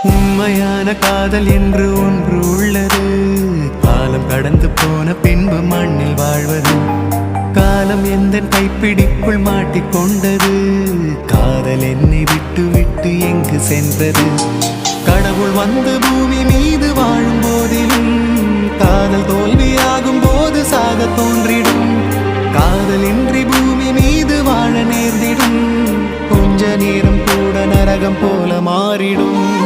உண்மையான காதல் என்று ஒன்று உள்ளது. காலம் கடந்து போன பின்பு மண்ணில் வாழ்வது. காலம் எந்த கைப்பிடிக்குள் மாட்டிக்கொண்டது. காதல் என்னை விட்டு விட்டு எங்கு சென்றது? கடவுள் வந்து பூமி மீது வாழும் போதிலும் காதல் தோல்வியாகும் போது சாக தோன்றிடும். காதல் இன்றி பூமி மீது வாழ நேர்ந்திடும். கொஞ்ச நேரம் கூட நரகம் போல மாறிடும்.